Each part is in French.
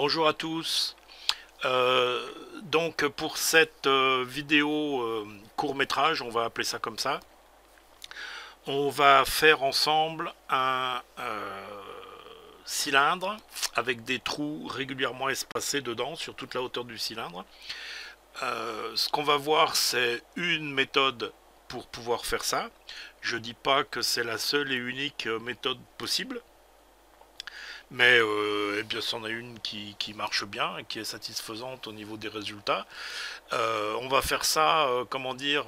Bonjour à tous. Donc pour cette vidéo court métrage, on va appeler ça comme ça, on va faire ensemble un cylindre avec des trous régulièrement espacés dedans sur toute la hauteur du cylindre. Ce qu'on va voir, c'est une méthode pour pouvoir faire ça. Je dis pas que c'est la seule et unique méthode possible. Mais eh bien, c'en a une qui marche bien et qui est satisfaisante au niveau des résultats. On va faire ça, comment dire,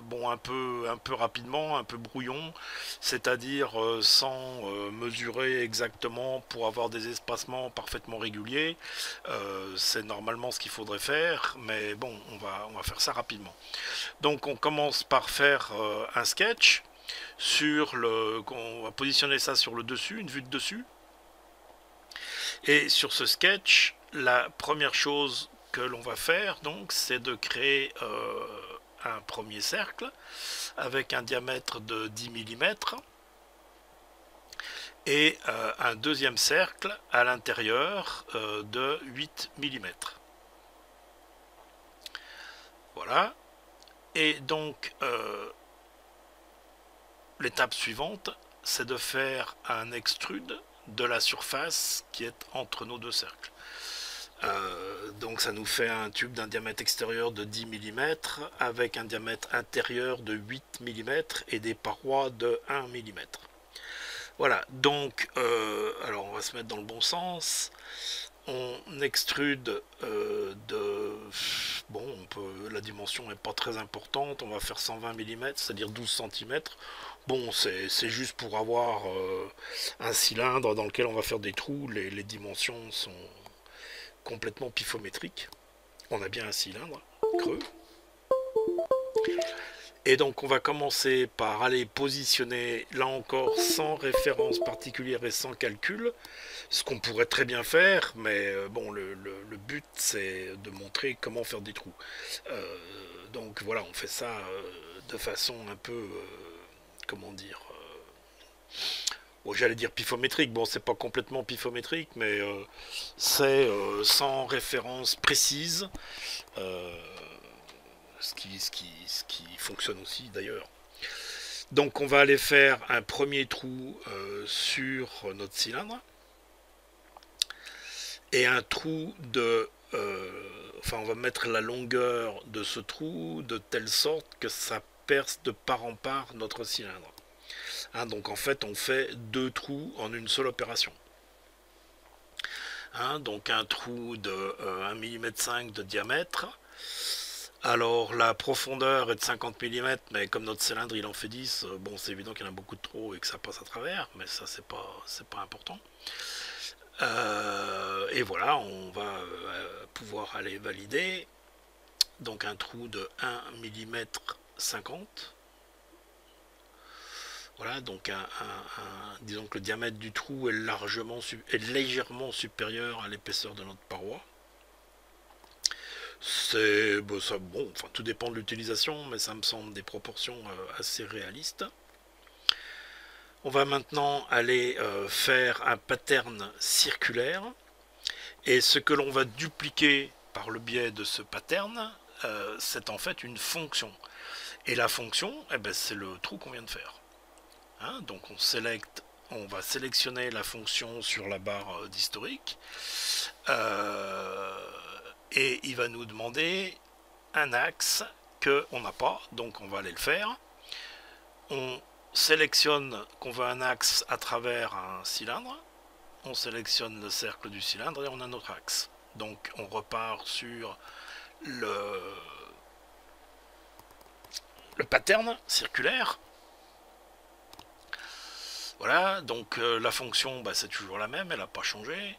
bon, un peu rapidement, un peu brouillon, c'est-à-dire sans mesurer exactement pour avoir des espacements parfaitement réguliers. C'est normalement ce qu'il faudrait faire, mais bon, on va faire ça rapidement. Donc on commence par faire un sketch on va positionner ça sur le dessus, une vue de dessus. Et sur ce sketch, la première chose que l'on va faire, donc, c'est de créer un premier cercle avec un diamètre de 10 mm et un deuxième cercle à l'intérieur de 8 mm. Voilà. Et donc, l'étape suivante, c'est de faire un extrude de la surface qui est entre nos deux cercles. Donc ça nous fait un tube d'un diamètre extérieur de 10 mm avec un diamètre intérieur de 8 mm et des parois de 1 mm. Voilà, donc alors on va se mettre dans le bon sens. On extrude bon, la dimension n'est pas très importante, on va faire 120 mm, c'est-à-dire 12 cm. Bon, c'est juste pour avoir un cylindre dans lequel on va faire des trous. Les dimensions sont complètement pifométriques. On a bien un cylindre creux. Et donc on va commencer par aller positionner, là encore, sans référence particulière et sans calcul, ce qu'on pourrait très bien faire, mais bon, le but c'est de montrer comment faire des trous. Donc voilà, on fait ça de façon un peu, comment dire, bon, j'allais dire pifométrique, bon c'est pas complètement pifométrique, mais c'est sans référence précise, euh, ce qui fonctionne aussi d'ailleurs. Donc on va aller faire un premier trou sur notre cylindre et un trou de... enfin on va mettre la longueur de ce trou de telle sorte que ça perce de part en part notre cylindre. Hein, donc en fait on fait deux trous en une seule opération. Hein, donc un trou de 1,5 mm de diamètre. Alors la profondeur est de 50 mm, mais comme notre cylindre il en fait 10, bon c'est évident qu'il y en a beaucoup de trop et que ça passe à travers, mais ça c'est pas important. Et voilà, on va pouvoir aller valider. Donc un trou de 1,50 mm. Voilà, donc disons que le diamètre du trou est légèrement supérieur à l'épaisseur de notre paroi. C'est bon, ça, bon, enfin tout dépend de l'utilisation, mais ça me semble des proportions assez réalistes. On va maintenant aller faire un pattern circulaire, et ce que l'on va dupliquer par le biais de ce pattern, c'est en fait une fonction. Et la fonction, eh ben, c'est le trou qu'on vient de faire. Hein, donc on va sélectionner la fonction sur la barre d'historique. Et il va nous demander un axe qu'on n'a pas, donc on va aller le faire. On sélectionne qu'on veut un axe à travers un cylindre, on sélectionne le cercle du cylindre et on a notre axe. Donc on repart sur le pattern circulaire. Voilà, donc la fonction bah, c'est toujours la même, elle n'a pas changé.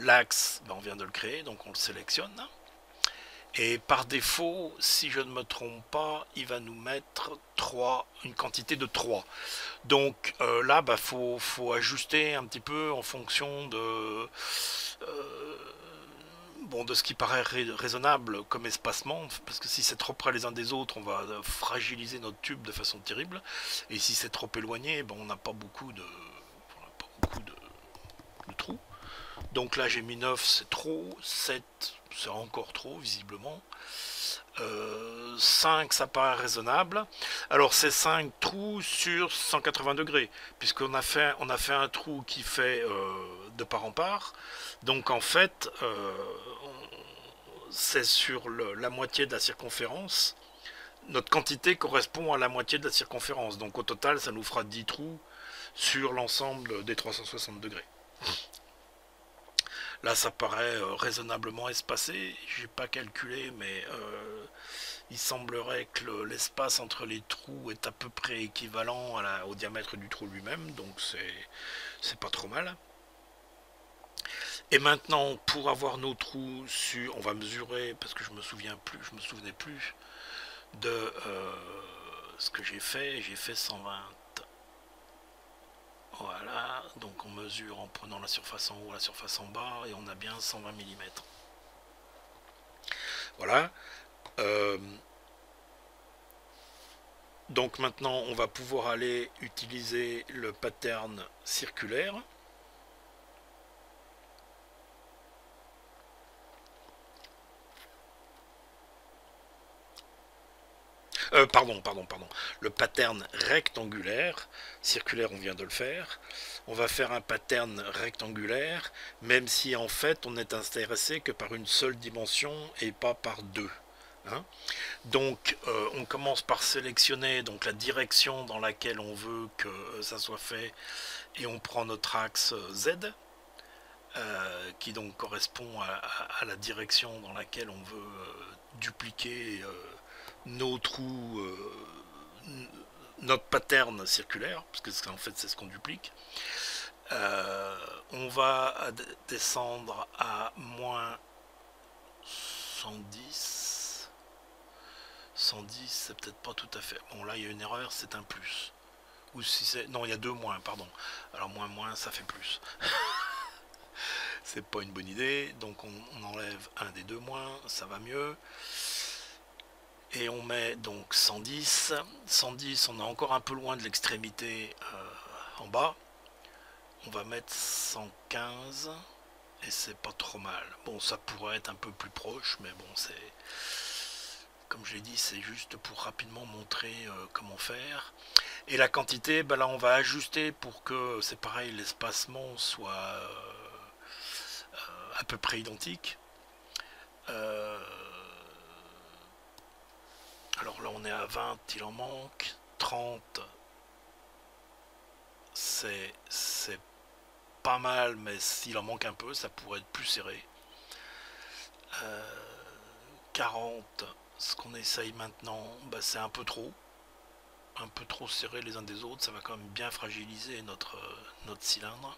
L'axe, bah, on vient de le créer, donc on le sélectionne. Et par défaut, si je ne me trompe pas, il va nous mettre une quantité de 3. Donc là, bah, faut ajuster un petit peu en fonction bon, de ce qui paraît raisonnable comme espacement, parce que si c'est trop près les uns des autres, on va fragiliser notre tube de façon terrible. Et si c'est trop éloigné, ben, on n'a pas beaucoup de trous. Donc là j'ai mis 9, c'est trop, 7 c'est encore trop visiblement. 5 ça paraît raisonnable. Alors c'est 5 trous sur 180 degrés, puisqu'on on a fait un trou qui fait de part en part. Donc en fait, c'est sur la moitié de la circonférence. Notre quantité correspond à la moitié de la circonférence. Donc au total, ça nous fera 10 trous sur l'ensemble des 360 degrés. Là, ça paraît raisonnablement espacé. J'ai pas calculé, mais il semblerait que l'espace entre les trous est à peu près équivalent au diamètre du trou lui-même, donc c'est pas trop mal. Et maintenant, pour avoir nos trous on va mesurer, parce que je me souvenais plus de ce que j'ai fait. J'ai fait 120. Voilà, donc on mesure en prenant la surface en haut, la surface en bas, et on a bien 120 mm. Voilà. Donc maintenant, on va pouvoir aller utiliser le pattern circulaire. Pardon. Le pattern rectangulaire. Circulaire, on vient de le faire. On va faire un pattern rectangulaire, même si en fait on n'est intéressé que par une seule dimension et pas par deux. Hein. Donc on commence par sélectionner donc la direction dans laquelle on veut que ça soit fait, et on prend notre axe Z, qui donc correspond à la direction dans laquelle on veut dupliquer nos trous, notre pattern circulaire, parce que en fait c'est ce qu'on duplique. On va descendre à moins 110. 110, c'est peut-être pas tout à fait. Bon, là il y a une erreur, c'est un plus. Ou si c'est. Non, il y a deux moins, pardon. Alors moins, ça fait plus. C'est pas une bonne idée. Donc on enlève un des deux moins, ça va mieux. Et on met donc 110. 110, on est encore un peu loin de l'extrémité en bas. On va mettre 115. Et c'est pas trop mal. Bon, ça pourrait être un peu plus proche, mais bon, c'est... Comme je l'ai dit, c'est juste pour rapidement montrer comment faire. Et la quantité, ben là on va ajuster pour que, c'est pareil, l'espacement soit à peu près identique. Alors là on est à 20, il en manque. 30, c'est pas mal, mais s'il en manque un peu, ça pourrait être plus serré. 40, ce qu'on essaye maintenant, ben c'est un peu trop serré les uns des autres, ça va quand même bien fragiliser notre cylindre.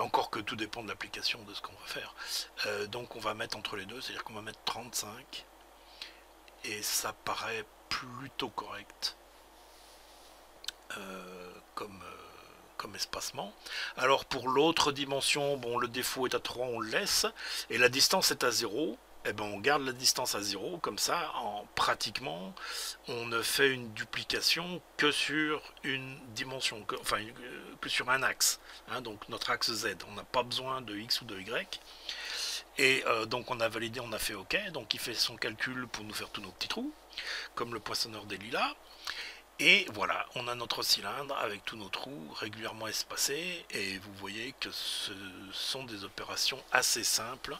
Encore que tout dépend de l'application de ce qu'on va faire. Donc on va mettre entre les deux, c'est-à-dire qu'on va mettre 35, et ça paraît plutôt correct comme espacement. Alors pour l'autre dimension, bon, le défaut est à 3, on le laisse, et la distance est à 0. Eh ben on garde la distance à 0, comme ça, pratiquement, on ne fait une duplication que sur une dimension, que sur un axe, hein, donc notre axe Z. On n'a pas besoin de X ou de Y. Et donc on a validé, on a fait OK, donc il fait son calcul pour nous faire tous nos petits trous, comme le poinçonneur des lilas. Et voilà, on a notre cylindre avec tous nos trous régulièrement espacés, et vous voyez que ce sont des opérations assez simples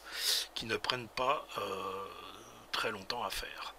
qui ne prennent pas très longtemps à faire.